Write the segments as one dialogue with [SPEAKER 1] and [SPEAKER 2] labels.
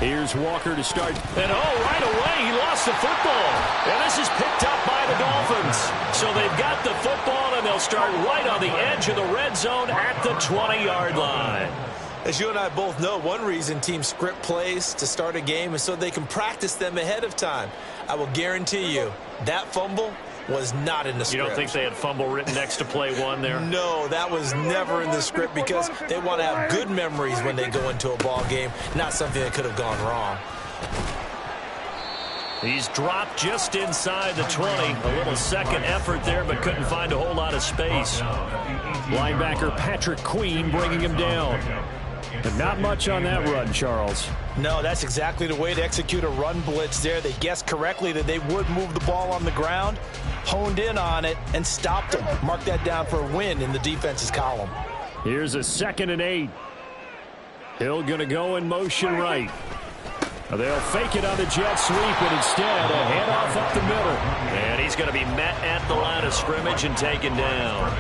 [SPEAKER 1] Here's Walker to start. And right away, he lost the football. And this is picked up by the Dolphins. So they've got the football, and they'll start right on the edge of the red zone at the 20-yard line.
[SPEAKER 2] As you and I both know, one reason teams script plays to start a game is so they can practice them ahead of time. I will guarantee you that fumble was not in the script.
[SPEAKER 1] You don't think they had fumble written next to play one there?
[SPEAKER 2] No, that was never in the script because they want to have good memories when they go into a ball game, not something that could have gone wrong.
[SPEAKER 1] He's dropped just inside the 20. A little second effort there, but couldn't find a whole lot of space. Linebacker Patrick Queen bringing him down. But not much on that run, Charles.
[SPEAKER 2] No, that's exactly the way to execute a run blitz there. They guessed correctly that they would move the ball on the ground, honed in on it, and stopped them. Mark that down for a win in the defense's column.
[SPEAKER 1] Here's a 2nd and 8. Hill going to go in motion right. They'll fake it on the jet sweep, and instead a handoff up the middle. And he's going to be met at the line of scrimmage and taken down.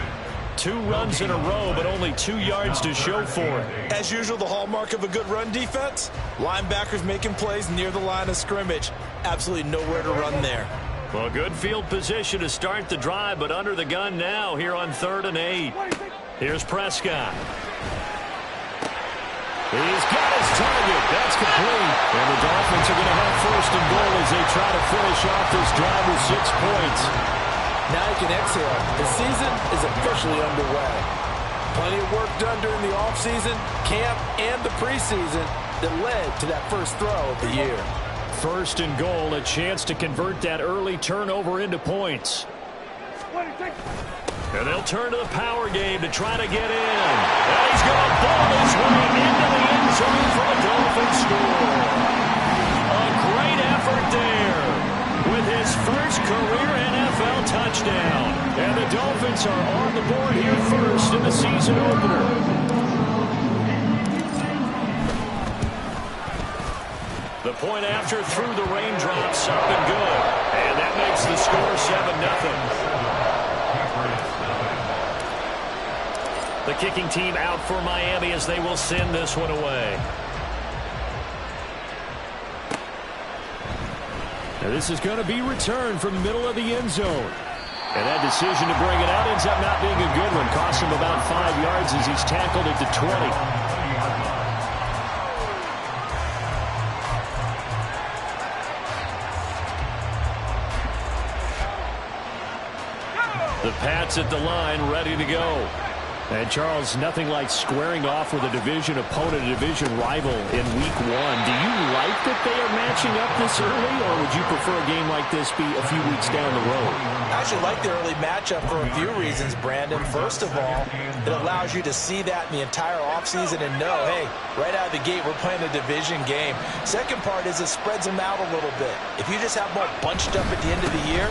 [SPEAKER 1] 2 runs in a row, but only 2 yards to show for it.
[SPEAKER 2] As usual, the hallmark of a good run defense, linebackers making plays near the line of scrimmage. Absolutely nowhere to run there.
[SPEAKER 1] Well, good field position to start the drive, but under the gun now here on 3rd and 8. Here's Prescott. He's got his target. That's complete. And the Dolphins are going to have 1st and goal as they try to finish off this drive with 6 points.
[SPEAKER 2] Now you can exhale. The season is officially underway. Plenty of work done during the offseason, camp, and the preseason that led to that first throw of the year.
[SPEAKER 1] 1st and goal, a chance to convert that early turnover into points. And they'll turn to the power game to try to get in. And he's going to ball his way into the end zone for a Dolphins score. A great effort there with his first career NFL touchdown. And the Dolphins are on the board here first in the season opener. The point after through the raindrops up and good. And that makes the score 7-0. The kicking team out for Miami as they will send this one away. Now this is going to be returned from the middle of the end zone. And that decision to bring it out ends up not being a good one. Cost him about 5 yards as he's tackled at the 20. The Pats at the line, ready to go. And, Charles, nothing like squaring off with a division opponent, a division rival in Week 1. Do you like that they are matching up this early, or would you prefer a game like this be a few weeks down the road?
[SPEAKER 2] I actually like the early matchup for a few reasons, Brandon. First of all, it allows you to see that in the entire offseason and know, hey, right out of the gate, we're playing a division game. Second part is it spreads them out a little bit. If you just have them all bunched up at the end of the year,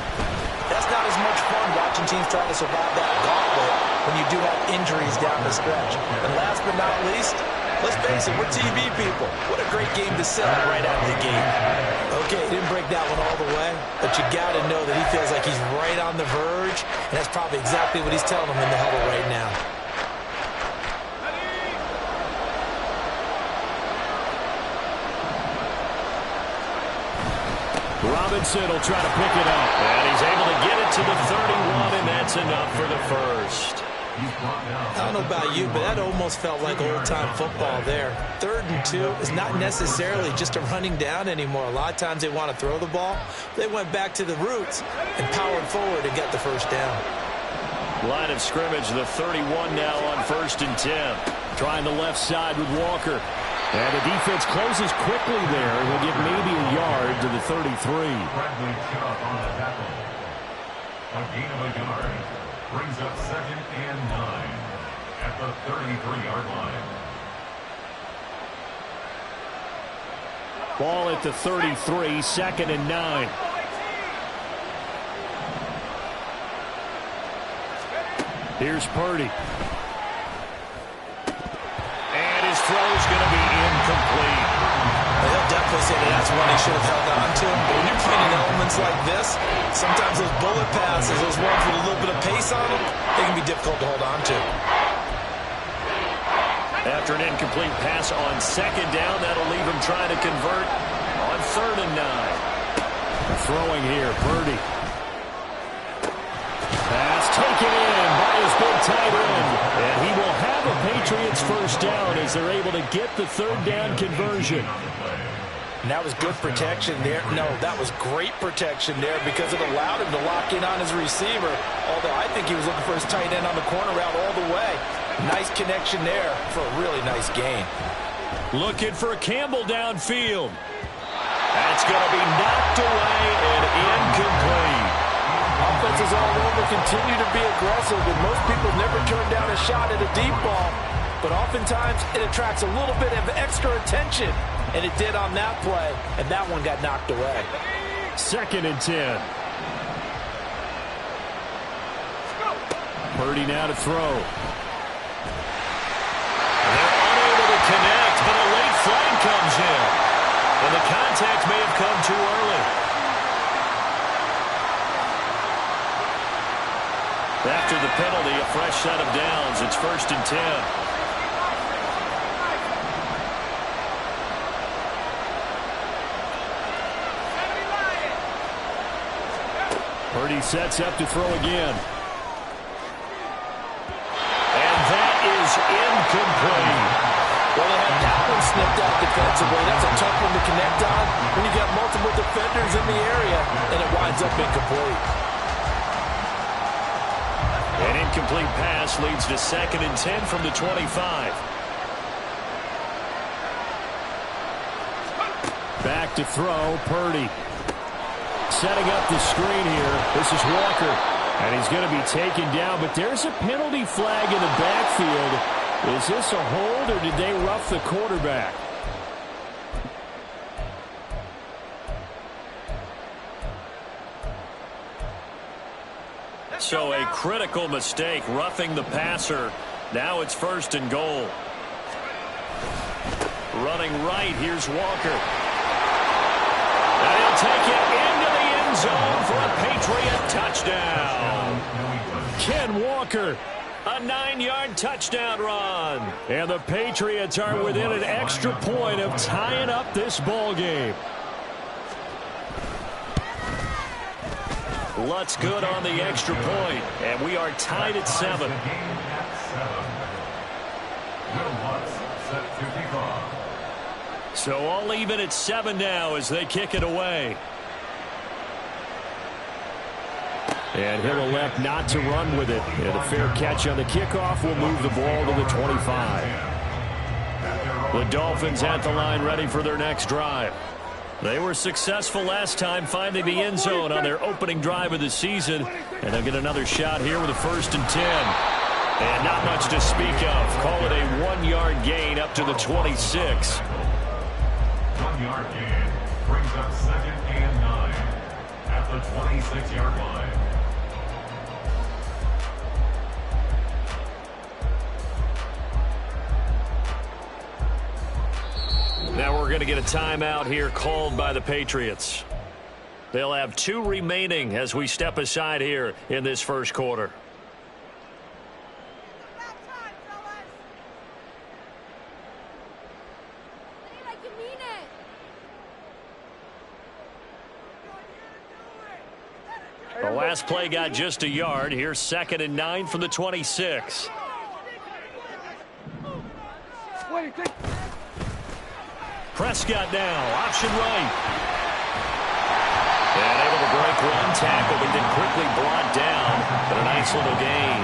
[SPEAKER 2] that's not as much fun watching teams try to survive that gauntlet when you do have injuries down the stretch. And last but not least, let's face it, we're TV people. What a great game to sell right out of the gate. Okay, he didn't break that one all the way, but you got to know that he feels like he's right on the verge, and that's probably exactly what he's telling them in the huddle right now.
[SPEAKER 1] Robinson will try to pick it up. And he's able to get it to the 31, and that's enough for the first.
[SPEAKER 2] I don't know about you, but that almost felt like old-time football there. 3rd and 2 is not necessarily just a running down anymore. A lot of times they want to throw the ball. They went back to the roots and powered forward and got the first down.
[SPEAKER 1] Line of scrimmage, the 31 now on 1st and 10. Trying the left side with Walker. And the defense closes quickly there. They'll get maybe a yard to the 33.
[SPEAKER 3] A gain of a yard brings up 2nd and 9 at the 33-yard line.
[SPEAKER 1] Ball at the 33, 2nd and 9. Here's Purdy. And his throw's going to be incomplete.
[SPEAKER 2] He'll definitely say that that's one he should have held on to. But when you're playing in elements like this, sometimes those bullet passes, those ones with a little bit of pace on them, they can be difficult to hold on to.
[SPEAKER 1] After an incomplete pass on second down, that'll leave him trying to convert on 3rd and 9. Throwing here, Purdy. Pass taken in by his big tight end. And he will have a Patriots first down as they're able to get the 3rd down conversion.
[SPEAKER 2] And that was good protection there. No, that was great protection there because it allowed him to lock in on his receiver. Although I think he was looking for his tight end on the corner route all the way. Nice connection there for a really nice gain.
[SPEAKER 1] Looking for Campbell downfield. That's going to be knocked away and incomplete.
[SPEAKER 2] Offenses all over continue to be aggressive, and most people never turn down a shot at a deep ball. But oftentimes it attracts a little bit of extra attention, and it did on that play, and that one got knocked away.
[SPEAKER 1] 2nd and 10. Purdy now to throw. They're unable to connect, but a late flag comes in. And the contact may have come too early. After the penalty, a fresh set of downs. It's 1st and 10. Purdy sets up to throw again. And that is incomplete.
[SPEAKER 2] Well, they had that one snipped out defensively. That's a tough one to connect on when you got multiple defenders in the area, and it winds up incomplete.
[SPEAKER 1] An incomplete pass leads to 2nd and 10 from the 25. Back to throw, Purdy. Setting up the screen here. This is Walker. And he's going to be taken down, but there's a penalty flag in the backfield. Is this a hold, or did they rough the quarterback? So a critical mistake, roughing the passer. Now it's 1st and goal. Running right, here's Walker. And he'll take it into the end zone for a Patriot touchdown. Ken Walker, a 9-yard touchdown run. And the Patriots are within an extra point of tying up this ball game. Lutz good on the extra point, and we are tied at 7. So all even at 7 now as they kick it away. And he'll elect not to run with it. And a fair catch on the kickoff will move the ball to the 25. The Dolphins at the line ready for their next drive. They were successful last time finding the end zone on their opening drive of the season. And they'll get another shot here with a 1st and 10. And not much to speak of. Call it a 1-yard gain up to the 26.
[SPEAKER 3] 1-yard gain brings up 2nd and 9 at the 26-yard line.
[SPEAKER 1] Now we're going to get a timeout here called by the Patriots. They'll have 2 remaining as we step aside here in this first quarter. The last play got just a yard. Here's 2nd and 9 from the 26. Prescott now, option right. And able to break one tackle, but then quickly brought down. But a nice little gain.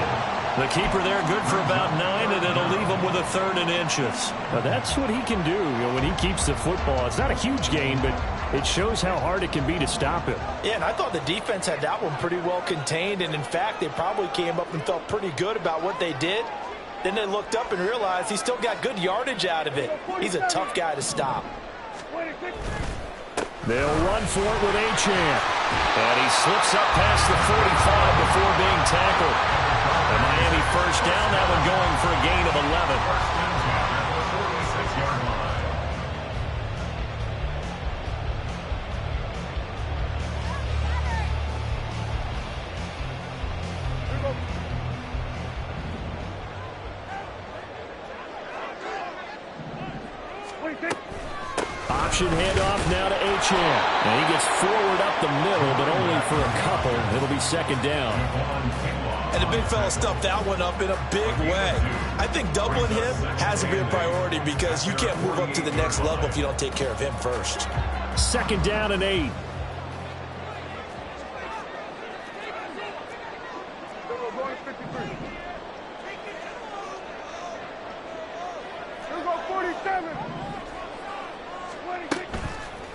[SPEAKER 1] The keeper there good for about 9, and it'll leave him with a 3rd and inches. Now that's what he can do, when he keeps the football. It's not a huge gain, but it shows how hard it can be to stop him.
[SPEAKER 2] Yeah, and I thought the defense had that one pretty well contained, and in fact, they probably came up and felt pretty good about what they did. Then they looked up and realized he still got good yardage out of it. He's a tough guy to stop.
[SPEAKER 1] They'll run for it with Achane. And he slips up past the 45 before being tackled. And Miami first down, that one going for a gain of 11. option handoff now to Achane. And he gets forward up the middle, but only for a couple. It'll be second down.
[SPEAKER 2] And the big fella stuffed that one up in a big way. I think doubling him has to be a priority because you can't move up to the next level if you don't take care of him first.
[SPEAKER 1] Second down and 8.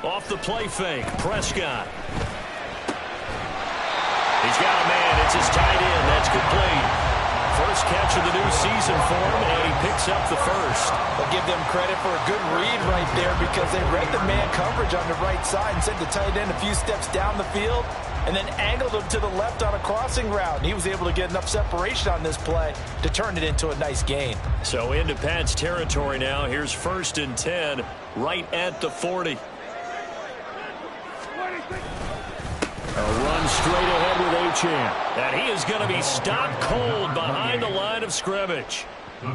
[SPEAKER 1] Off the play fake, Prescott. He's got a man. It's his tight end. That's complete. First catch of the new season for him, and he picks up the first.
[SPEAKER 2] I'll give them credit for a good read right there because they read the man coverage on the right side and sent the tight end a few steps down the field and then angled him to the left on a crossing route. And he was able to get enough separation on this play to turn it into a nice gain.
[SPEAKER 1] So into Pat's territory now. Here's 1st and 10 right at the 40. A run straight ahead with Achane. And he is going to be stopped cold behind the line of scrimmage.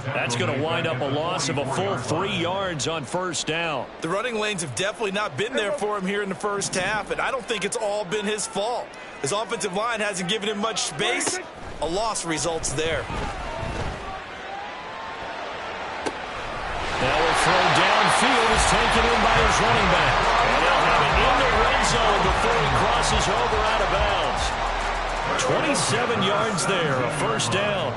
[SPEAKER 1] That's going to wind up a loss of a full 3 yards on first down.
[SPEAKER 2] The running lanes have definitely not been there for him here in the first half, and I don't think it's all been his fault. His offensive line hasn't given him much space. A loss results there.
[SPEAKER 1] Now a throw downfield is taken in by his running back. And they'll have it in the red zone before he crosses over out of bounds. 27 yards there, a first down.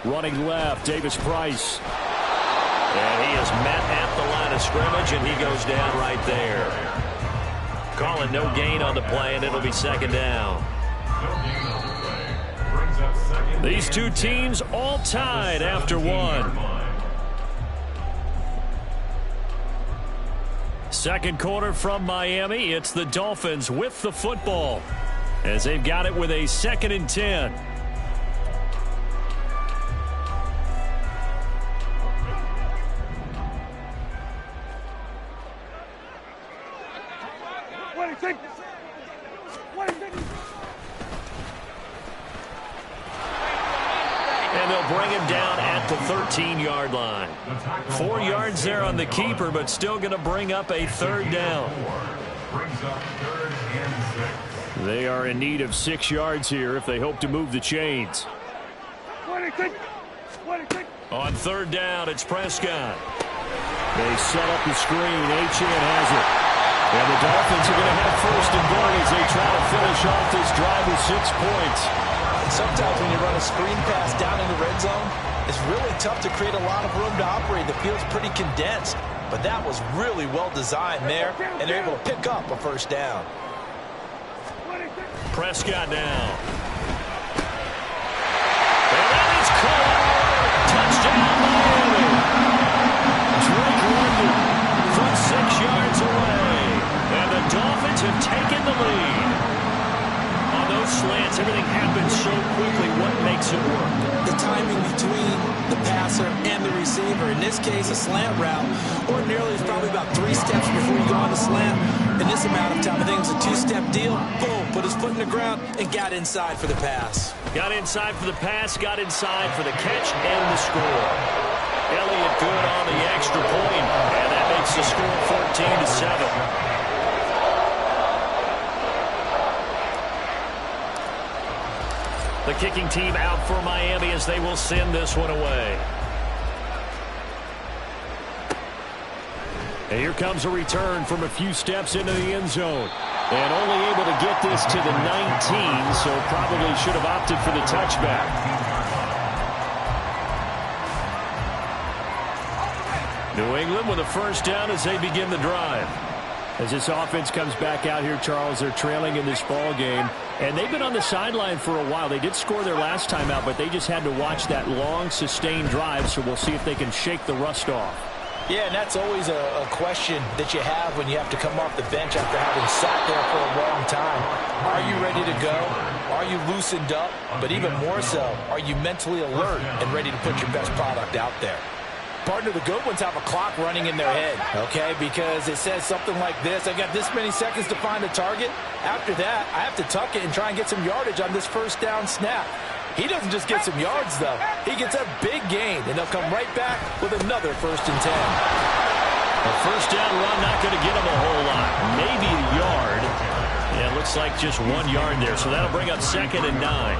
[SPEAKER 1] Running left, Davis Price. And he is met at the line of scrimmage, and he goes down right there. Calling no gain on the play, and it'll be second down. These two teams all tied after one. Second quarter from Miami. It's the Dolphins with the football as they've got it with a 2nd and 10. And they'll bring him down at the 13-yard line. 4 yards there on the keeper, but still going to bring up a third down. They are in need of 6 yards here if they hope to move the chains. On third down, it's Prescott. They set up the screen. Achane has it. And the Dolphins are going to have 1st and goal as they try to finish off this drive with 6 points.
[SPEAKER 2] Sometimes when you run a screen pass down in the red zone, it's really tough to create a lot of room to operate. The field's pretty condensed, but that was really well designed there, and they're able to pick up a first down.
[SPEAKER 1] Prescott now. And that is caught. Touchdown, Miami. Drake London from 6 yards away. And the Dolphins have taken the lead. On those slants, everything happens so quickly. What makes it work?
[SPEAKER 2] The timing between the passer and the receiver. In this case, a slant route. Ordinarily, it's probably about 3 steps before you go on the slant. In this amount of time, I think it's a 2-step deal. Boom, put his foot in the ground and got inside for the pass.
[SPEAKER 1] Got inside for the pass, got inside for the catch and the score. Elliott good on the extra point, and that makes the score 14-7. The kicking team out for Miami as they will send this one away. And here comes a return from a few steps into the end zone. And only able to get this to the 19, so probably should have opted for the touchback. New England with a first down as they begin the drive. As this offense comes back out here, Charles, they're trailing in this ball game. And they've been on the sideline for a while. They did score their last time out, but they just had to watch that long, sustained drive, so we'll see if they can shake the rust off.
[SPEAKER 2] Yeah, and that's always a question that you have when you have to come off the bench after having sat there for a long time. Are you ready to go? Are you loosened up? But even more so, are you mentally alert and ready to put your best product out there? Partner, the good ones have a clock running in their head, okay? Because it says something like this. I got this many seconds to find a target. After that, I have to tuck it and try and get some yardage on this first down snap. He doesn't just get some yards, though. He gets a big gain, and they'll come right back with another 1st and 10.
[SPEAKER 1] A first down run not going to get him a whole lot. Maybe a yard. Yeah, it looks like just 1 yard there, so that'll bring up 2nd and 9.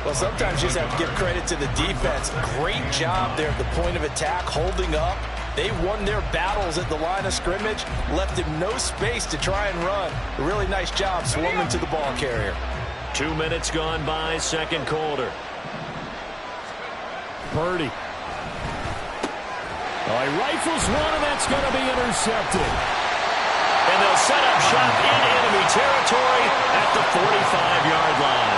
[SPEAKER 2] Well, sometimes you just have to give credit to the defense. Great job there at the point of attack, holding up. They won their battles at the line of scrimmage, left him no space to try and run. A really nice job swarming to the ball carrier.
[SPEAKER 1] 2 minutes gone by, 2nd quarter. Purdy. Oh, he rifles one, and that's going to be intercepted. And they'll set up shop in enemy territory at the 45-yard line.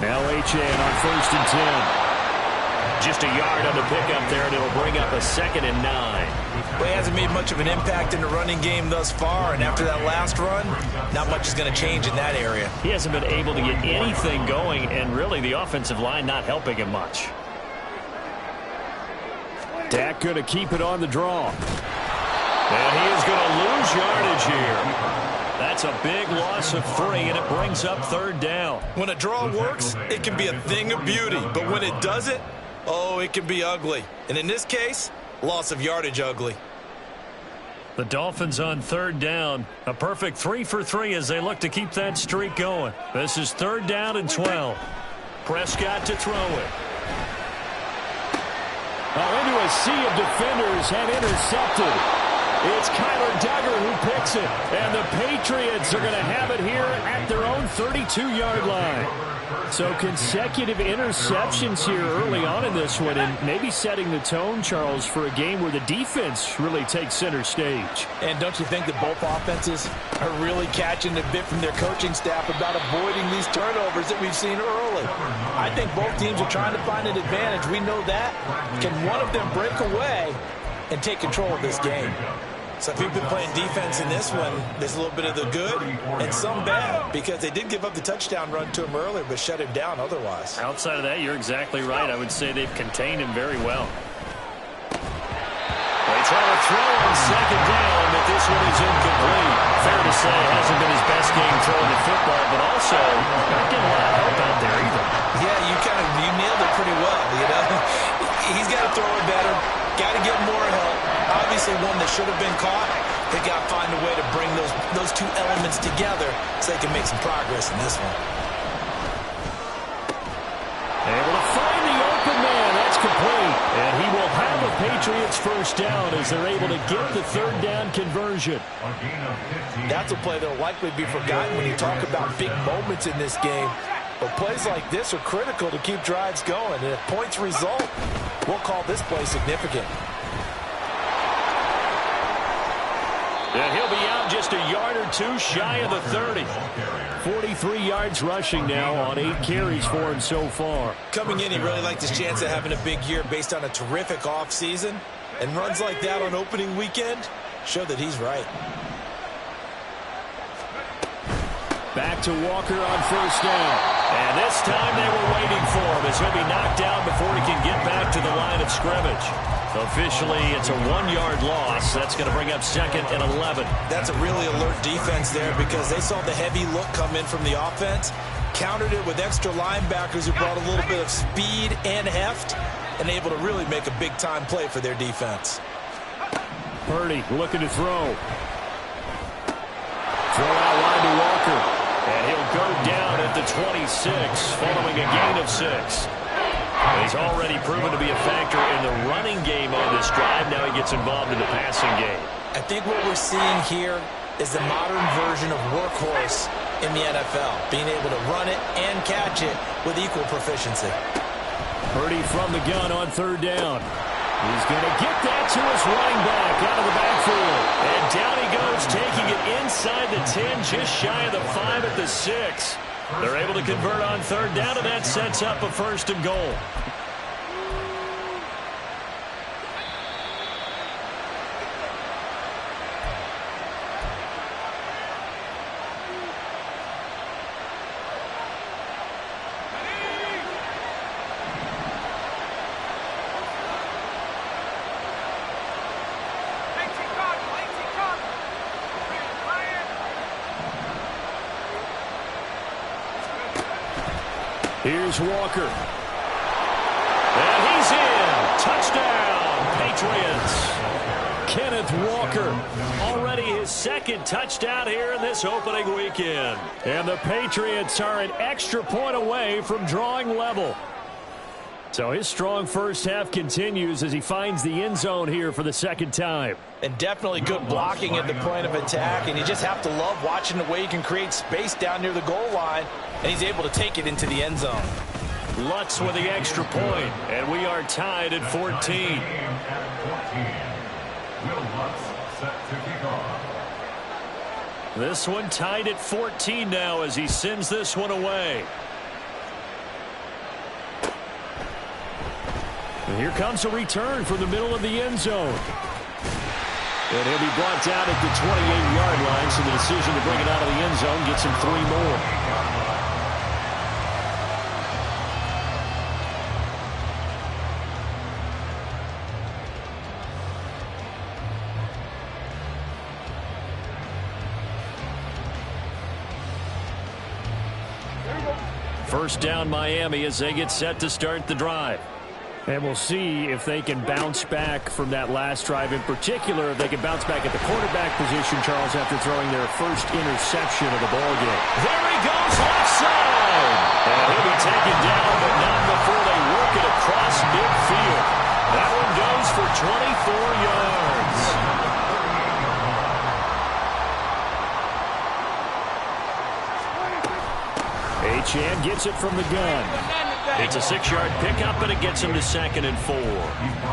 [SPEAKER 1] Now Achane on 1st and 10. Just a yard on the pickup there, and it'll bring up a 2nd and 9.
[SPEAKER 2] Well, he hasn't made much of an impact in the running game thus far, and after that last run, not much is going to change in that area.
[SPEAKER 1] He hasn't been able to get anything going, and really the offensive line not helping him much. Dak going to keep it on the draw. And he is going to lose yardage here. That's a big loss of 3, and it brings up 3rd down.
[SPEAKER 2] When a draw works, it can be a thing of beauty, but when it doesn't, oh, it can be ugly. And in this case, loss of yardage ugly.
[SPEAKER 1] The Dolphins on 3rd down. A perfect 3 for 3 as they look to keep that streak going. This is 3rd down and 12. Prescott to throw it. Into a sea of defenders and intercepted. It's Kyler Duggar who picks it. And the Patriots are going to have it here at their own 32-yard line. So consecutive interceptions here early on in this one, and maybe setting the tone, Charles, for a game where the defense really takes center stage.
[SPEAKER 2] And don't you think that both offenses are really catching a bit from their coaching staff about avoiding these turnovers that we've seen early? I think both teams are trying to find an advantage. We know that. Can one of them break away and take control of this game? So if you've been playing defense in this one, there's a little bit of the good and some bad, because they did give up the touchdown run to him earlier but shut him down otherwise.
[SPEAKER 1] Outside of that, you're exactly right. I would say they've contained him very well. They try to throw on 2nd down, but this one is incomplete. Fair to say, it hasn't been his best game throwing the football, but also not getting a lot of help out there either.
[SPEAKER 2] Yeah, you nailed it pretty well, you know. He's got to throw it better, got to get more help. Obviously one that should have been caught. They got to find a way to bring those two elements together so they can make some progress in this one.
[SPEAKER 1] Able to find the open man. That's complete. And he will have a Patriots 1st down as they're able to get the 3rd down conversion.
[SPEAKER 2] That's a play that will likely be forgotten when you talk about big moments in this game. But plays like this are critical to keep drives going. And if points result, we'll call this play significant.
[SPEAKER 1] And he'll be out just a yard or 2 shy of the 30. 43 yards rushing now on 8 carries for him so far.
[SPEAKER 2] Coming in, he really liked his chance of having a big year based on a terrific offseason. And runs like that on opening weekend show that he's right.
[SPEAKER 1] Back to Walker on 1st down. And this time they were waiting for him as he'll be knocked down before he can get back to the line of scrimmage. Officially, it's a 1-yard loss. That's going to bring up 2nd and 11.
[SPEAKER 2] That's a really alert defense there because they saw the heavy look come in from the offense, countered it with extra linebackers who brought a little bit of speed and heft, and able to really make a big-time play for their defense.
[SPEAKER 1] Purdy looking to throw. Throw out line to Walker. And he'll go down at the 26 following a gain of 6. He's already proven to be a factor in the running game on this drive. Now he gets involved in the passing game.
[SPEAKER 2] I think what we're seeing here is the modern version of workhorse in the NFL, being able to run it and catch it with equal proficiency.
[SPEAKER 1] Purdy from the gun on 3rd down. He's going to get that to his running back out of the backfield. And down he goes, taking it inside the 10, just shy of the 5 at the 6. They're able to convert on 3rd down, and that sets up a 1st and goal. Here's Walker. And he's in. Touchdown, Patriots. Kenneth Walker, already his second touchdown here in this opening weekend. And the Patriots are an extra point away from drawing level. So his strong first half continues as he finds the end zone here for the second time.
[SPEAKER 2] And definitely good blocking at the point of attack. And you just have to love watching the way he can create space down near the goal line. And he's able to take it into the end zone.
[SPEAKER 1] Lutz with the extra point, and we are tied at 14. This one tied at 14 now as he sends this one away. And here comes a return from the middle of the end zone. And he'll be brought down at the 28-yard line, so the decision to bring it out of the end zone gets him 3 more. First down Miami as they get set to start the drive. And we'll see if they can bounce back from that last drive. In particular, if they can bounce back at the quarterback position, Charles, after throwing their first interception of the ballgame. There he goes, left side. And he'll be taken down, but not before they work it across midfield. That one goes for 24 yards. Achane gets it from the gun. It's a 6-yard pickup, and it gets him to 2nd and 4.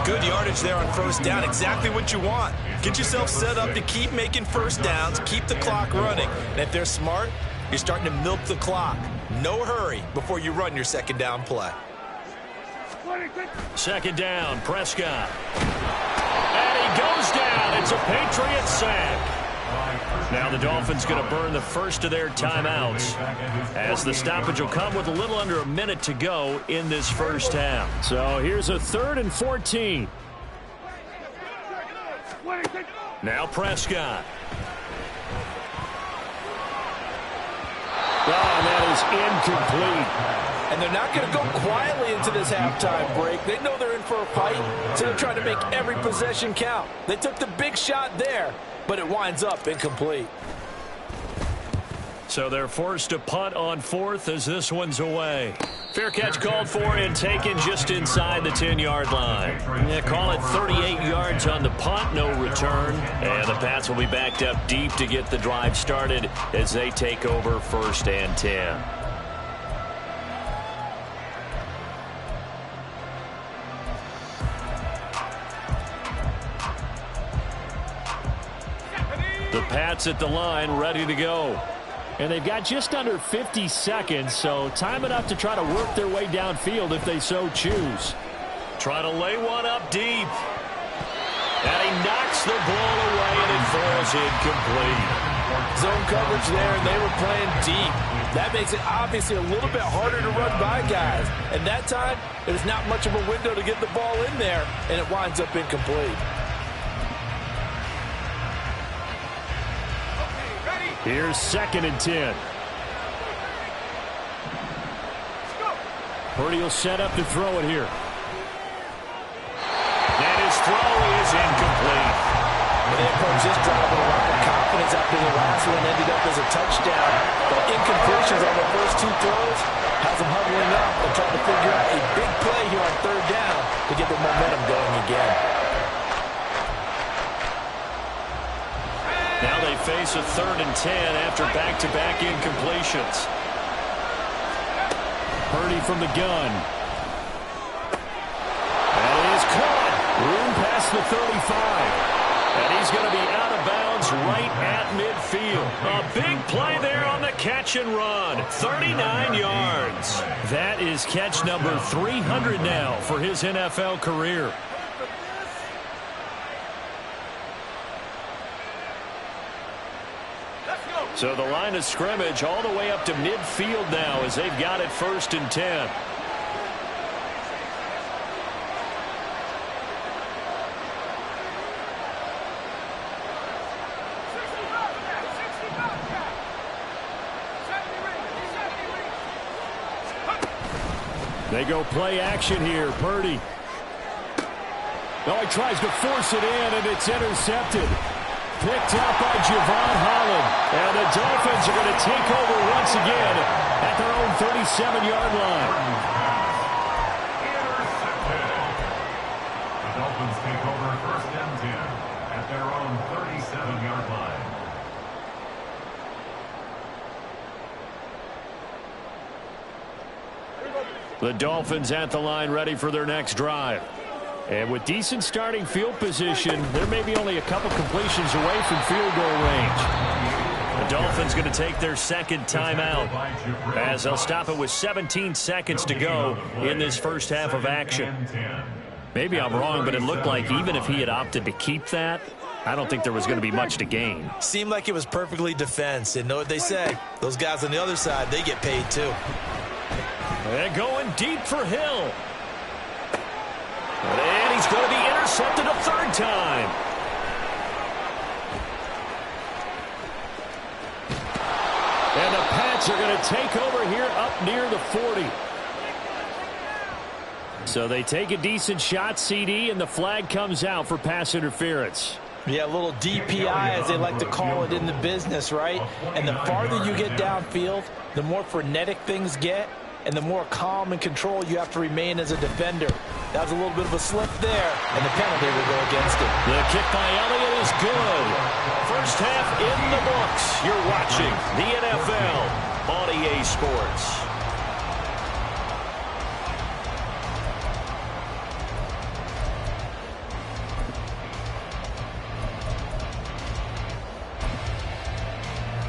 [SPEAKER 2] Good yardage there on first down. Exactly what you want. Get yourself set up to keep making first downs, keep the clock running. And if they're smart, you're starting to milk the clock. No hurry before you run your second down play.
[SPEAKER 1] Second down, Prescott. And he goes down. It's a Patriot sack. Now the Dolphins going to burn the first of their timeouts as the stoppage will come with a little under a minute to go in this first half. So here's a 3rd and 14. Now Prescott. Oh, that is incomplete.
[SPEAKER 2] And they're not going to go quietly into this halftime break. They know they're in for a fight, so they're trying to make every possession count. They took the big shot there, but it winds up incomplete.
[SPEAKER 1] So they're forced to punt on 4th as this one's away. Fair catch called for and taken just inside the 10-yard line. Yeah, call it 38 yards on the punt, no return. And the Pats will be backed up deep to get the drive started as they take over 1st and 10. The Pats at the line, ready to go. And they've got just under 50 seconds, so time enough to try to work their way downfield if they so choose. Try to lay one up deep. And he knocks the ball away, and it falls incomplete.
[SPEAKER 2] Zone coverage there, and they were playing deep. That makes it obviously a little bit harder to run by guys. And that time, there's not much of a window to get the ball in there, and it winds up incomplete.
[SPEAKER 1] Here's 2nd and 10. Purdy will set up to throw it here. And his throw is incomplete.
[SPEAKER 2] And they approach this drive with a lot of confidence after the last one ended up as a touchdown. But incompletions on the first 2 throws has them huddling up and trying to figure out a big play here on 3rd down to get the momentum going again.
[SPEAKER 1] Now they face a 3rd and 10 after back-to-back incompletions. Purdy from the gun. And it is caught. Room past the 35. And he's going to be out of bounds right at midfield. A big play there on the catch and run. 39 yards. That is catch number 300 now for his NFL career. So the line of scrimmage all the way up to midfield now as they've got it 1st and 10. They go play action here. Purdy. Oh, he tries to force it in, and it's intercepted. Picked up by Javon Holland. And the Dolphins are going to take over once again at their own 37-yard line.
[SPEAKER 3] The Dolphins take over first and 10 at their own 37-yard line.
[SPEAKER 1] The Dolphins at the line ready for their next drive. And with decent starting field position, there may be only a couple completions away from field goal range. The Dolphins going to take their second timeout as they'll stop it with 17 seconds to go in this first half of action. Maybe I'm wrong, but it looked like even if he had opted to keep that, I don't think there was going to be much to gain.
[SPEAKER 2] Seemed like it was perfectly defense. And know what they say? Those guys on the other side, they get paid too.
[SPEAKER 1] And going deep for Hill. And he's going to be intercepted a third time. And the Pats are going to take over here up near the 40. So they take a decent shot, CD, and the flag comes out for pass interference.
[SPEAKER 2] Yeah, a little DPI, as they like to call it in the business, right? And the farther you get downfield, the more frenetic things get, and the more calm and control you have to remain as a defender. That was a little bit of a slip there, and the penalty will go against it.
[SPEAKER 1] The kick by Elliott is good. First half in the books. You're watching the NFL on EA Sports.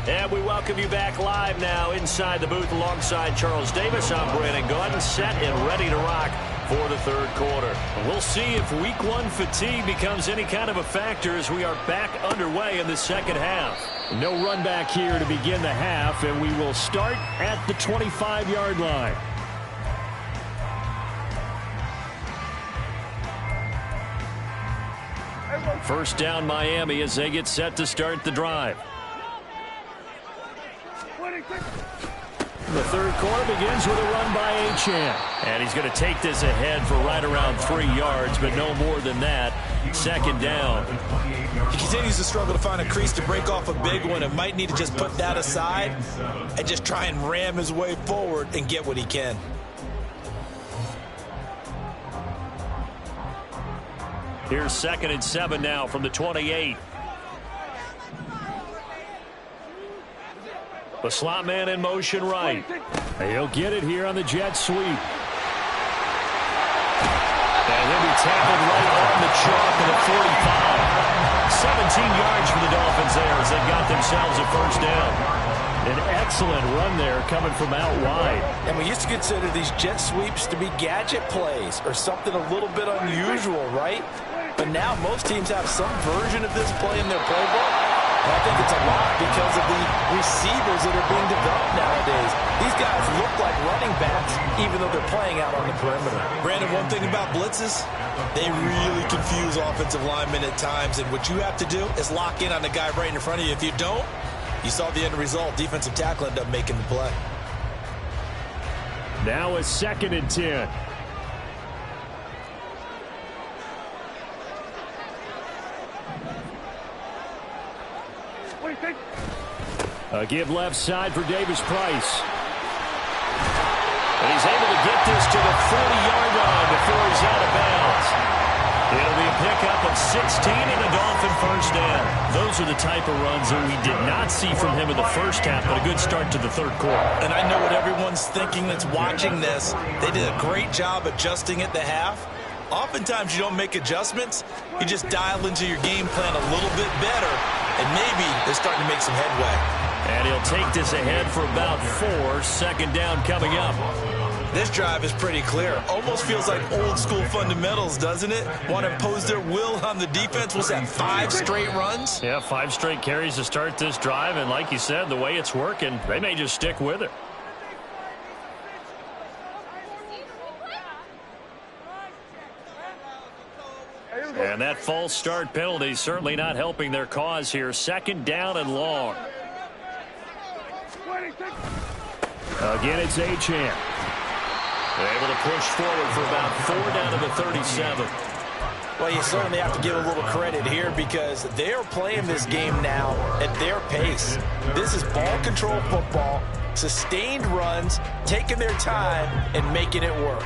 [SPEAKER 1] And we welcome you back live now inside the booth alongside Charles Davis. I'm Brandon Gordon, set and ready to rock for the third quarter. We'll see if week one fatigue becomes any kind of a factor as we are back underway in the second half. No run back here to begin the half, and we will start at the 25-yard line. First down Miami as they get set to start the drive. The third quarter begins with a run by Achane. And he's going to take this ahead for right around 3 yards, but no more than that. Second down.
[SPEAKER 2] He continues to struggle to find a crease to break off a big one and might need to just put that aside and just try and ram his way forward and get what he can.
[SPEAKER 1] Here's 2nd and 7 now from the 28. The slot man in motion right. He'll get it here on the jet sweep. And he'll be tackled right on the chalk of the 45. 17 yards for the Dolphins there as they got themselves a first down. An excellent run there coming from out wide.
[SPEAKER 2] And we used to consider these jet sweeps to be gadget plays or something a little bit unusual, right? But now most teams have some version of this play in their playbook. And I think it's a lot because of the receivers that are being developed nowadays. These guys look like running backs even though they're playing out on the perimeter. Brandon, one thing about blitzes, they really confuse offensive linemen at times. And what you have to do is lock in on the guy right in front of you. If you don't, you saw the end result. Defensive tackle ended up making the play.
[SPEAKER 1] Now a 2nd and 10. A give left side for Davis Price. And he's able to get this to the 40-yard line before he's out of bounds. It'll be a pickup of 16 and a Dolphin first down. Those are the type of runs that we did not see from him in the first half, but a good start to the third quarter.
[SPEAKER 2] And I know what everyone's thinking that's watching this. They did a great job adjusting at the half. Oftentimes you don't make adjustments. You just dial into your game plan a little bit better, and maybe they're starting to make some headway.
[SPEAKER 1] And he'll take this ahead for about 4. Second down coming up.
[SPEAKER 2] This drive is pretty clear. Almost feels like old school fundamentals, doesn't it? Want to impose their will on the defense. Was that 5 straight runs?
[SPEAKER 1] Yeah, 5 straight carries to start this drive. And like you said, the way it's working, they may just stick with it. And that false start penalty certainly not helping their cause here. Second down and long. Again, it's Achane. They're able to push forward for about 4 down to the 37.
[SPEAKER 2] Well, you certainly have to give a little credit here because they're playing this game now at their pace. This is ball control football, sustained runs, taking their time, and making it work.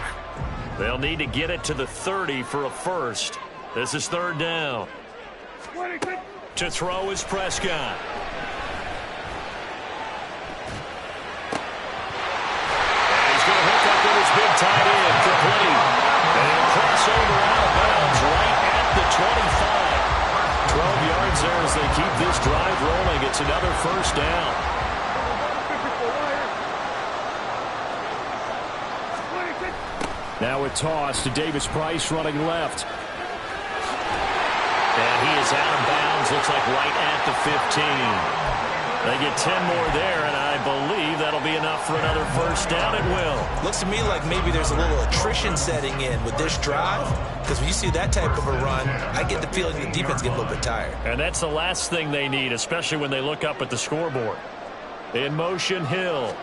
[SPEAKER 1] They'll need to get it to the 30 for a first. This is 3rd down. To throw is Prescott. And he's going to hook up with his big tight end, complete. And crossover out of bounds right at the 25. 12 yards there as they keep this drive rolling. It's another first down. Now a toss to Davis Price running left. And he is out of bounds, looks like right at the 15. They get 10 more there, and I believe that'll be enough for another first down. It will.
[SPEAKER 2] Looks to me like maybe there's a little attrition setting in with this drive, because when you see that type of a run, I get the feeling the defense gets a little bit tired.
[SPEAKER 1] And that's the last thing they need, especially when they look up at the scoreboard. In motion, Hill.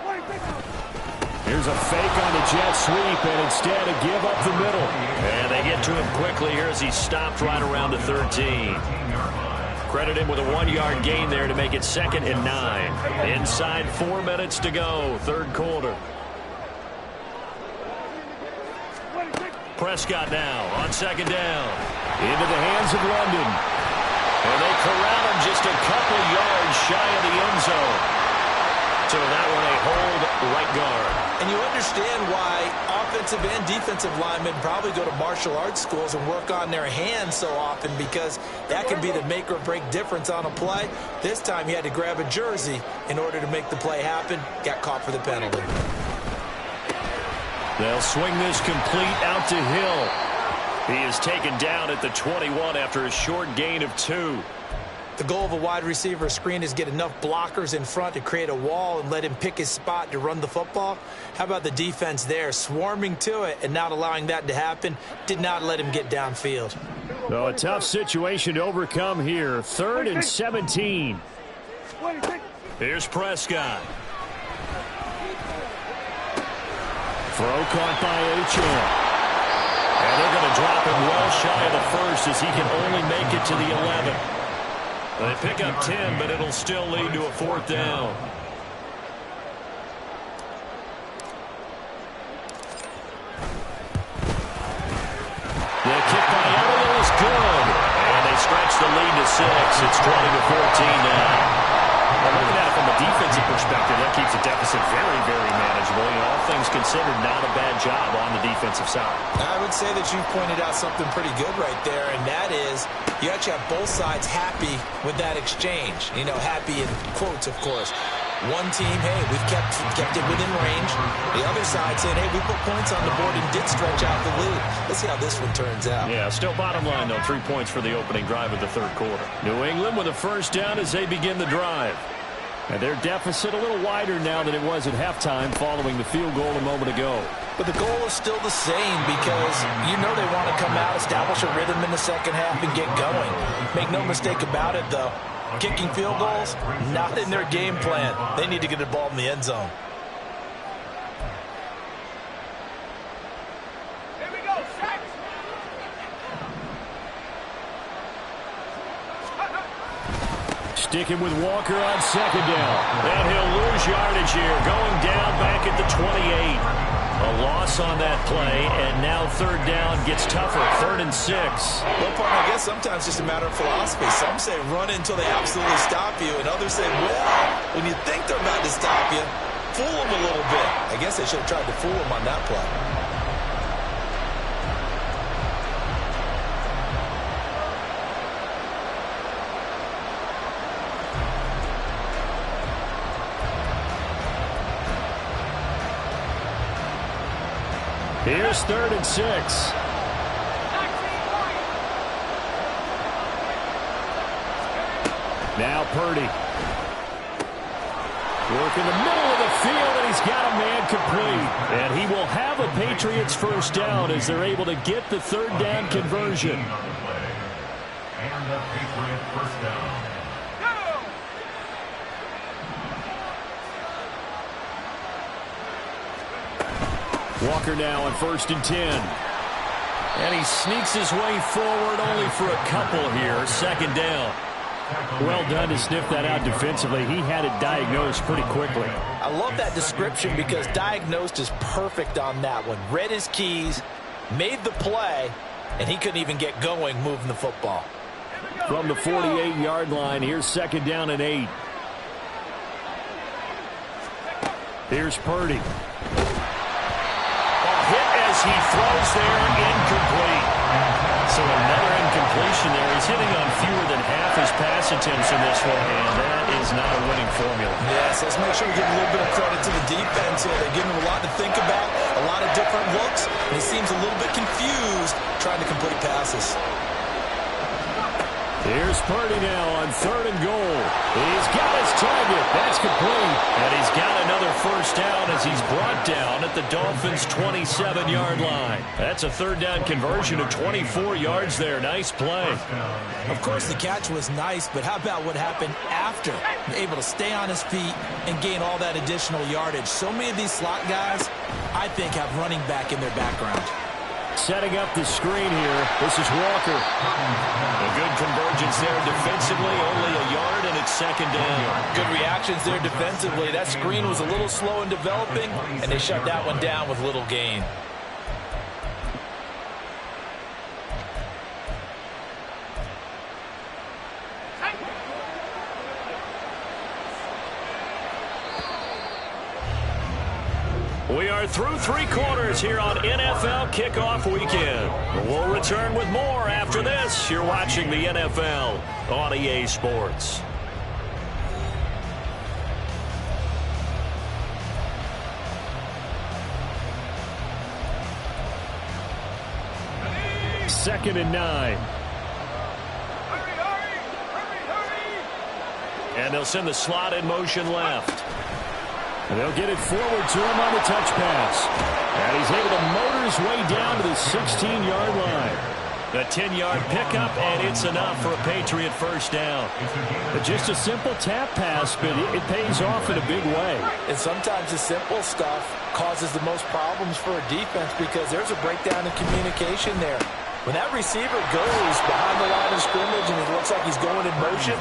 [SPEAKER 1] Here's a fake on the jet sweep, and instead a give up the middle. And they get to him quickly here as he stopped right around the 13. Credit him with a 1-yard gain there to make it 2nd and 9. Inside 4 minutes to go, 3rd quarter. Prescott now on 2nd down. Into the hands of London. And they corral him just a couple yards shy of the end zone. So that one a hold right guard.
[SPEAKER 2] And you understand why offensive and defensive linemen probably go to martial arts schools and work on their hands so often, because that can be the make or break difference on a play. This time he had to grab a jersey in order to make the play happen. Got caught for the penalty.
[SPEAKER 1] They'll swing this complete out to Hill. He is taken down at the 21 after a short gain of 2.
[SPEAKER 2] The goal of a wide receiver screen is get enough blockers in front to create a wall and let him pick his spot to run the football. How about the defense there, swarming to it and not allowing that to happen? Did not let him get downfield.
[SPEAKER 1] So a tough situation to overcome here. 3rd and 17. Here's Prescott. Throw caught by Achane. And they're going to drop him well shy of the first as he can only make it to the 11. They pick up 10, but it'll still lead to a 4th down. The kick by Elliott is good. And they stretch the lead to 6. It's 20-14 now. Well, looking at it from a defensive perspective, that keeps the deficit very, very manageable. You know, all things considered, not a bad job on the defensive side.
[SPEAKER 2] I would say that you've pointed out something pretty good right there, and that is you actually have both sides happy with that exchange. You know, happy in quotes, of course. One team, hey, we've kept it within range. The other side saying, hey, we put points on the board and did stretch out the lead. Let's see how this one turns out.
[SPEAKER 1] Yeah, still bottom line, though, 3 points for the opening drive of the 3rd quarter. New England with a first down as they begin the drive. And their deficit a little wider now than it was at halftime following the field goal a moment ago.
[SPEAKER 2] But the goal is still the same, because you know they want to come out, establish a rhythm in the second half, and get going. Make no mistake about it, though. Kicking field goals, not in their game plan. They need to get the ball in the end zone.
[SPEAKER 4] Here we go, Shaq.
[SPEAKER 1] Sticking with Walker on 2nd down. And he'll lose yardage here, going down back at the 28. A loss on that play, and now 3rd down gets tougher, 3rd and 6.
[SPEAKER 2] Well, partner, I guess sometimes it's just a matter of philosophy. Some say run until they absolutely stop you, and others say, well, when you think they're about to stop you, fool them a little bit. I guess they should have tried to fool them on that play.
[SPEAKER 1] Here's 3rd and 6. Now Purdy. Work in the middle of the field, and he's got a man complete. And he will have a Patriots first down as they're able to get the 3rd down conversion.
[SPEAKER 3] And the Patriot first down.
[SPEAKER 1] Walker now on 1st and 10. And he sneaks his way forward only for a couple here. 2nd down. Well done to sniff that out defensively. He had it diagnosed pretty quickly.
[SPEAKER 2] I love that description because diagnosed is perfect on that one. Read his keys, made the play, and he couldn't even get going moving the football.
[SPEAKER 1] From the 48-yard line, here's 2nd down and 8. Here's Purdy. A hit as he throws there, incomplete. So another incompletion there. He's hitting on fewer than half his pass attempts in this one, and that is not a winning formula.
[SPEAKER 2] Yes, let's make sure we give a little bit of credit to the defense here. They're giving him a lot to think about, a lot of different looks, and he seems a little bit confused trying to complete passes.
[SPEAKER 1] Here's Purdy now on 3rd and goal. He's got his target. That's complete. And he's got another 1st down as he's brought down at the Dolphins' 27-yard line. That's a 3rd down conversion of 24 yards there. Nice play.
[SPEAKER 2] Of course, the catch was nice, but how about what happened after? Able to stay on his feet and gain all that additional yardage. So many of these slot guys, I think, have running back in their background.
[SPEAKER 1] Setting up the screen here. This is Walker. A good convergence there defensively. Only a yard, and it's 2nd down.
[SPEAKER 2] Good reactions there defensively. That screen was a little slow in developing, and they shut that one down with little gain.
[SPEAKER 1] We are through 3 quarters here on NFL Kickoff Weekend. We'll return with more after this. You're watching the NFL on EA Sports. Second and 9. And they'll send the slot in motion left. And they'll get it forward to him on the touch pass. And he's able to motor his way down to the 16-yard line. The 10-yard pickup, and it's enough for a Patriot 1st down. Just a simple tap pass, but it pays off in a big way.
[SPEAKER 2] And sometimes the simple stuff causes the most problems for a defense because there's a breakdown in communication there. When that receiver goes behind the line of scrimmage and it looks like he's going in motion,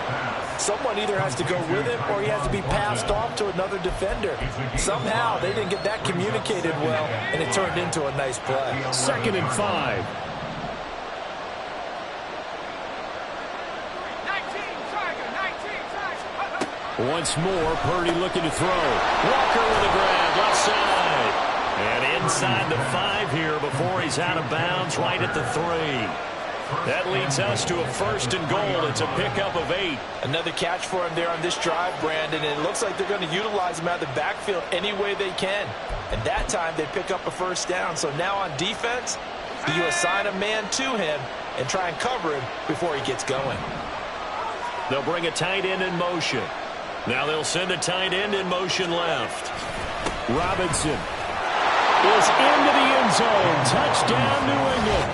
[SPEAKER 2] someone either has to go with him or he has to be passed off to another defender. Somehow they didn't get that communicated well, and it turned into a nice play.
[SPEAKER 1] 2nd and 5. Once more, Purdy looking to throw. Walker with a grab, left side. And inside the 5 here before he's out of bounds, right at the 3. That leads us to a 1st and goal. It's a pickup of 8.
[SPEAKER 2] Another catch for him there on this drive, Brandon, and it looks like they're going to utilize him out of the backfield any way they can. And that time they pick up a 1st down. So now on defense, you assign a man to him and try and cover him before he gets going.
[SPEAKER 1] They'll bring a tight end in motion. Now they'll send a tight end in motion left. Robinson is into the end zone. Touchdown, New England.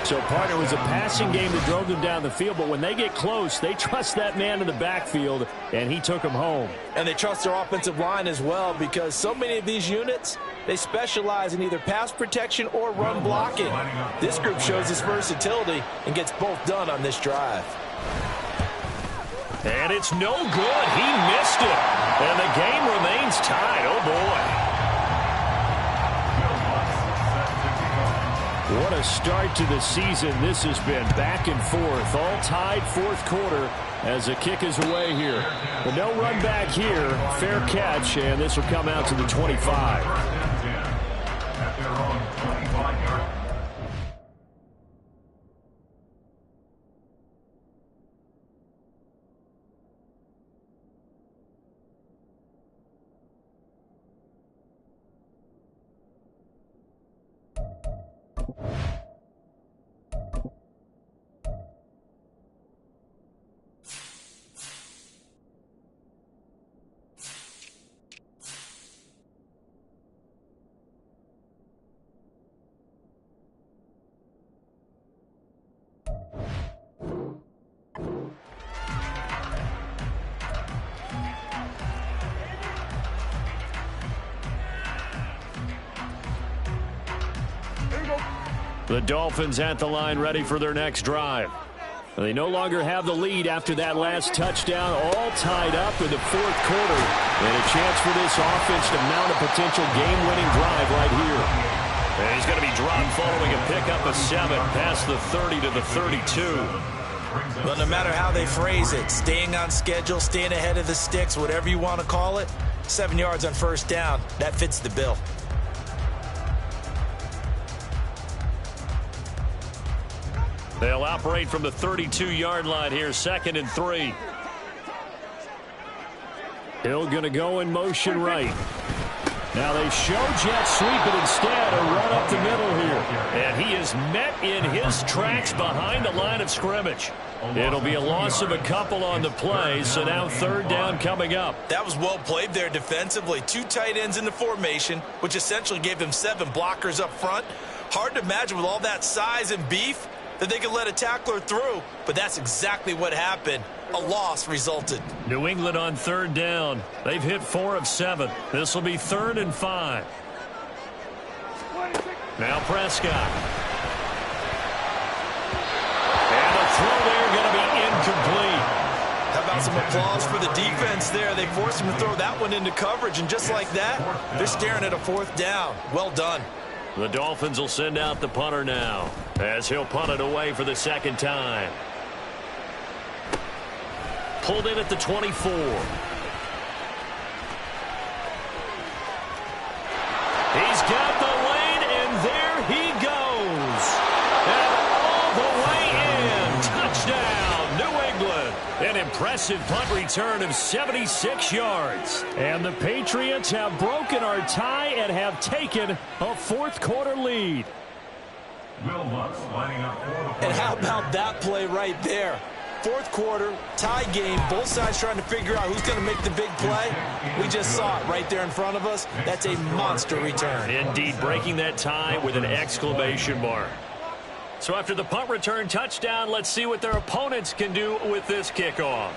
[SPEAKER 1] So, partner, it was a passing game that drove them down the field, but when they get close, they trust that man in the backfield, and he took them home.
[SPEAKER 2] And they trust their offensive line as well because so many of these units, they specialize in either pass protection or run blocking. This group shows its versatility and gets both done on this drive.
[SPEAKER 1] And it's no good. He missed it. And the game remains tied. Oh, boy. What a start to the season this has been. Back and forth. All tied 4th quarter as the kick is away here. But no run back here. Fair catch, and this will come out to the 25. The Dolphins at the line ready for their next drive. They no longer have the lead after that last touchdown, all tied up in the fourth quarter. And a chance for this offense to mount a potential game-winning drive right here. And he's going to be dropped following a pickup of 7 past the 30 to the 32.
[SPEAKER 2] But no matter how they phrase it, staying on schedule, staying ahead of the sticks, whatever you want to call it, 7 yards on first down, that fits the bill.
[SPEAKER 1] They'll operate from the 32-yard line here, 2nd and 3. Hill going to go in motion right. Now they show jet sweep, but instead a run up the middle here. And he is met in his tracks behind the line of scrimmage. It'll be a loss of a couple on the play, so now 3rd down coming up.
[SPEAKER 2] That was well played there defensively. 2 tight ends in the formation, which essentially gave them 7 blockers up front. Hard to imagine with all that size and beef that they could let a tackler through, but that's exactly what happened. A loss resulted.
[SPEAKER 1] New England on 3rd down. They've hit 4 of 7. This will be 3rd and 5. Now Prescott. And the throw there going to be incomplete.
[SPEAKER 2] How about some applause for the defense there? They forced him to throw that one into coverage, and just like that, they're staring at a 4th down. Well done.
[SPEAKER 1] The Dolphins will send out the punter now, as he'll punt it away for the 2nd time. Pulled in at the 24. He's got the lane, and there he goes. And all the way in. Touchdown, New England. An impressive punt return of 76 yards. And the Patriots have broken our tie and have taken a 4th quarter lead.
[SPEAKER 2] And how about that play right there? 4th quarter, tie game, both sides trying to figure out who's going to make the big play. We just saw it right there in front of us. That's a monster return.
[SPEAKER 1] Indeed, breaking that tie with an exclamation mark. So after the punt return touchdown, let's see what their opponents can do with this kickoff.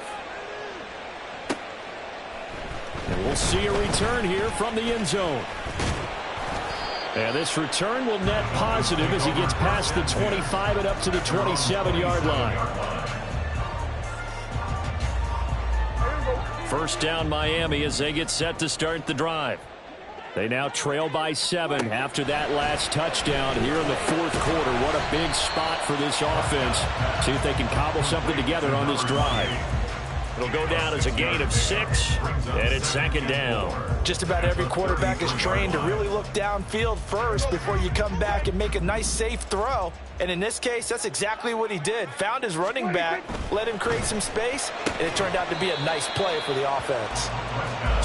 [SPEAKER 1] And we'll see a return here from the end zone. And this return will net positive as he gets past the 25 and up to the 27-yard line. First down Miami as they get set to start the drive. They now trail by 7 after that last touchdown here in the 4th quarter. What a big spot for this offense. See if they can cobble something together on this drive. It'll go down as a gain of 6, and it's 2nd down.
[SPEAKER 2] Just about every quarterback is trained to really look downfield first before you come back and make a nice, safe throw. And in this case, that's exactly what he did. Found his running back, let him create some space, and it turned out to be a nice play for the offense.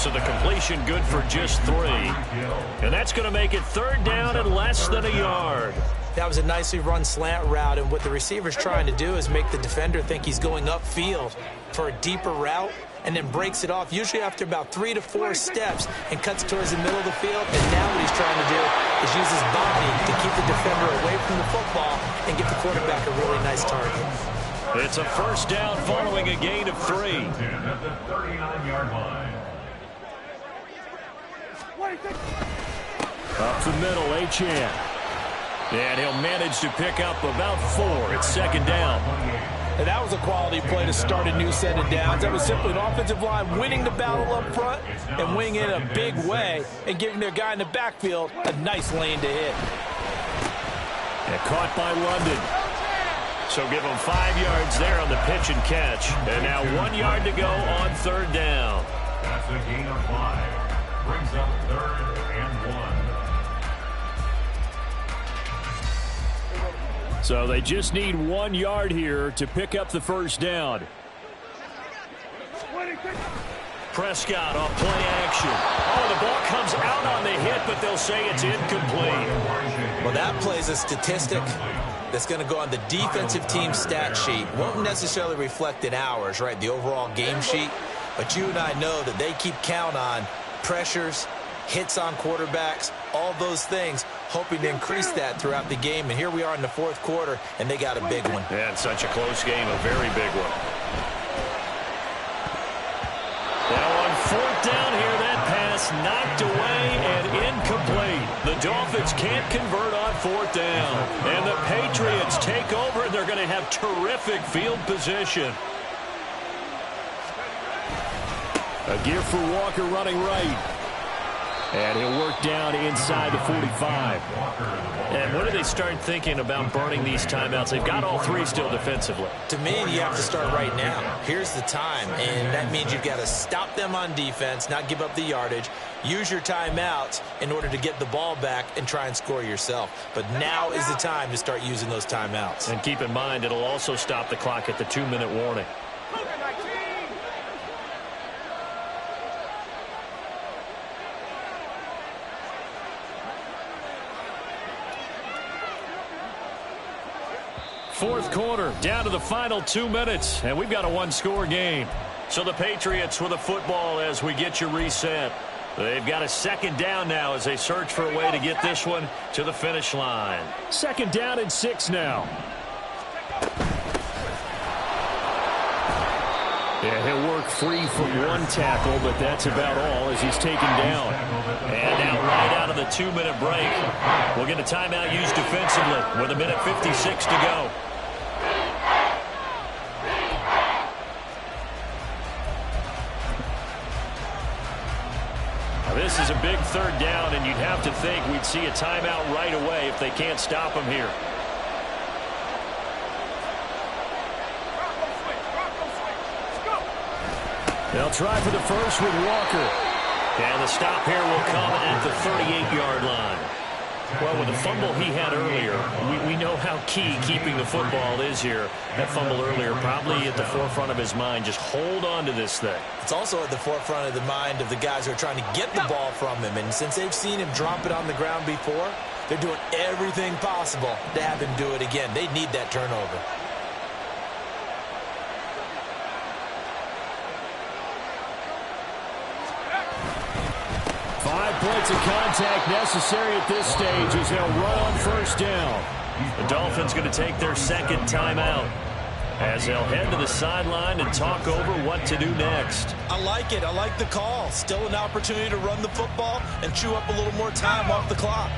[SPEAKER 1] So the completion good for just 3. And that's going to make it 3rd down and less than a yard.
[SPEAKER 2] That was a nicely run slant route, and what the receiver's trying to do is make the defender think he's going upfield for a deeper route, and then breaks it off, usually after about 3 to 4 steps, and cuts towards the middle of the field. And now what he's trying to do is use his body to keep the defender away from the football and get the quarterback a really nice target.
[SPEAKER 1] It's a 1st down following a gain of 3.
[SPEAKER 3] At the 39-yard line.
[SPEAKER 1] Up the middle, Achane. And he'll manage to pick up about 4. It's 2nd down.
[SPEAKER 2] And that was a quality play to start a new set of downs. That was simply an offensive line winning the battle up front and winning it in a big way and giving their guy in the backfield a nice lane to hit.
[SPEAKER 1] And caught by London. So give him 5 yards there on the pitch and catch. And now 1 yard to go on 3rd down.
[SPEAKER 3] That's a gain of 5. Brings up 3rd and 1.
[SPEAKER 1] So they just need 1 yard here to pick up the 1st down. Prescott off play action. Oh, the ball comes out on the hit, but they'll say it's incomplete.
[SPEAKER 2] Well, that plays a statistic that's going to go on the defensive team stat sheet. Won't necessarily reflect in ours, right, the overall game sheet. But you and I know that they keep count on pressures, hits on quarterbacks, all those things, hoping to increase that throughout the game. And here we are in the 4th quarter, and they got a big one.
[SPEAKER 1] Yeah, it's such a close game, a very big one. Now on 4th down here, that pass knocked away and incomplete. The Dolphins can't convert on 4th down. And the Patriots take over, and they're going to have terrific field position. A give for Walker running right. And he'll work down inside the 45. And when do they start thinking about burning these timeouts? They've got all three still defensively.
[SPEAKER 2] To me, you have to start right now. Here's the time, and that means you've got to stop them on defense, not give up the yardage, use your timeouts in order to get the ball back and try and score yourself. But now is the time to start using those timeouts.
[SPEAKER 1] And keep in mind, it'll also stop the clock at the 2-minute warning. Fourth quarter, down to the final 2 minutes, and we've got a one-score game. So the Patriots with the football as we get you reset. They've got a 2nd down now as they search for a way to get this one to the finish line. 2nd down and 6 now. Yeah, he'll work free from one tackle, but that's about all as he's taken down. And now right out of the 2-minute break, we'll get a timeout used defensively with 1:56 to go. Now this is a big 3rd down, and you'd have to think we'd see a timeout right away if they can't stop him here. They'll try for the first with Walker. And the stop here will come at the 38-yard line. Well, with the fumble he had earlier, we know how key keeping the football is here. That fumble earlier probably at the forefront of his mind. Just hold on to this thing.
[SPEAKER 2] It's also at the forefront of the mind of the guys who are trying to get the ball from him. And since they've seen him drop it on the ground before, they're doing everything possible to have him do it again. They need that turnover.
[SPEAKER 1] 5 points of contact necessary at this stage as they'll run on 1st down. The Dolphins going to take their 2nd timeout as they'll head to the sideline and talk over what to do next.
[SPEAKER 2] I like it. I like the call. Still an opportunity to run the football and chew up a little more time off the clock.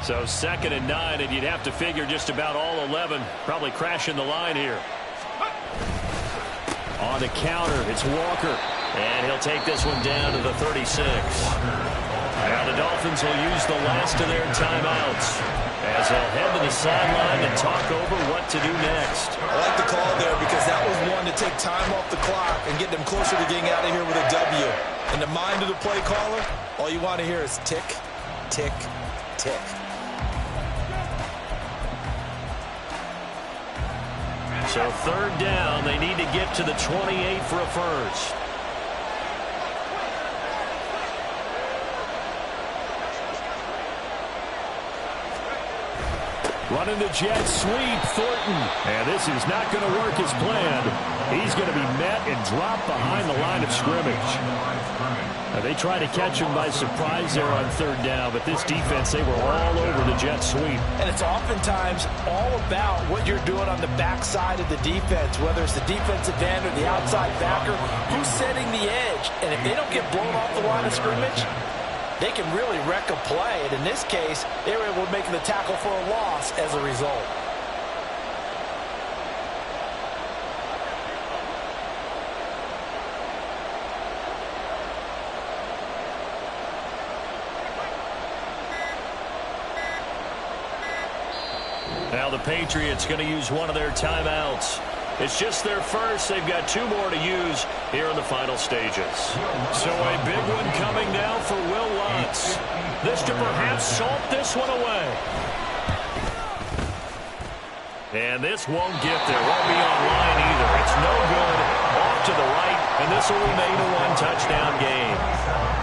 [SPEAKER 1] So 2nd and 9, and you'd have to figure just about all 11 probably crashing the line here. On the counter, it's Walker. And he'll take this one down to the 36. Now the Dolphins will use the last of their timeouts as they'll head to the sideline and talk over what to do next.
[SPEAKER 2] I like the call there because that was one to take time off the clock and get them closer to getting out of here with a W. In the mind of the play caller, all you want to hear is tick, tick, tick.
[SPEAKER 1] So 3rd down, they need to get to the 28 for a first. Running the jet sweep, Thornton. And this is not going to work as planned. He's going to be met and dropped behind the line of scrimmage. Now, they try to catch him by surprise there on 3rd down, but this defense, they were all over the jet sweep.
[SPEAKER 2] And it's oftentimes all about what you're doing on the backside of the defense, whether it's the defensive end or the outside backer, who's setting the edge. And if they don't get blown off the line of scrimmage, they can really wreck a play. And in this case, they were able to make the tackle for a loss as a result.
[SPEAKER 1] Now the Patriots going to use one of their timeouts. It's just their first. They've got 2 more to use here in the final stages. So a big one coming now for Will Lutz. This to perhaps salt this one away. And this won't get there. Won't be online either. It's no good. Off to the right, and this will remain a 1-touchdown game.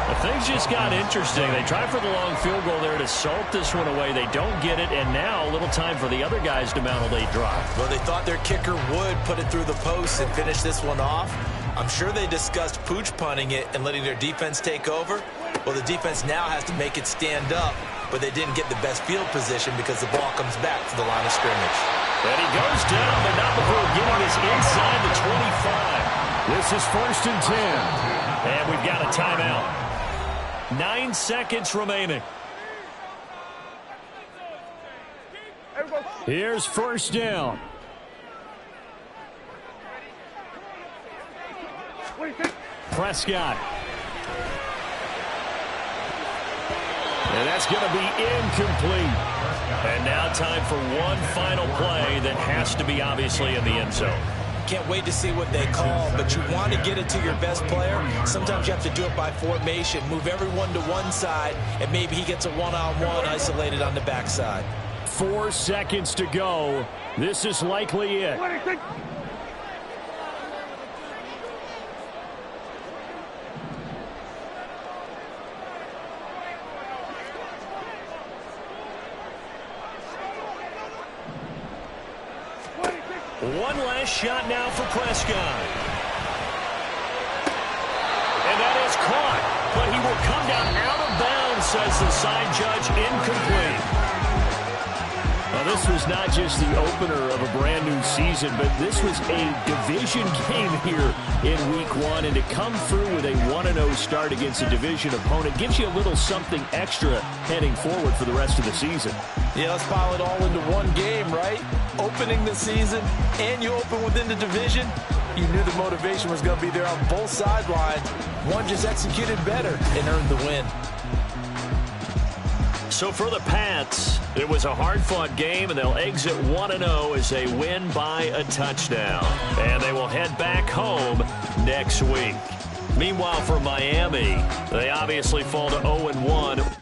[SPEAKER 1] But things just got interesting. They tried for the long field goal there to salt this one away. They don't get it, and now a little time for the other guys to mount a late drive.
[SPEAKER 2] Well, they thought their kicker would put it through the post and finish this one off. I'm sure they discussed pooch punting it and letting their defense take over. Well, the defense now has to make it stand up, but they didn't get the best field position because the ball comes back to the line of scrimmage.
[SPEAKER 1] And he goes down, but not before getting this inside the 25. This is 1st and 10. And we've got a timeout. 9 seconds remaining. Here's first down. Prescott. And that's going to be incomplete. And now time for one final play that has to be obviously in the end zone.
[SPEAKER 2] Can't wait to see what they call, but you want to get it to your best player. Sometimes you have to do it by formation. Move everyone to one side, and maybe he gets a one-on-one isolated on the backside.
[SPEAKER 1] 4 seconds to go. This is likely it. One last shot now for Prescott. And that is caught. But he will come down out of bounds, says the side judge, incomplete. Well, this was not just the opener of a brand new season, but this was a division game here in week 1. And to come through with a 1-0 start against a division opponent gives you a little something extra heading forward for the rest of the season.
[SPEAKER 2] Yeah, let's pile it all into one game, right? Opening the season, and you open within the division. You knew the motivation was going to be there on both sidelines. One just executed better and earned the win.
[SPEAKER 1] So for the Pats, it was a hard-fought game, and they'll exit 1-0 as they win by a touchdown. And they will head back home next week. Meanwhile, for Miami, they obviously fall to 0-1.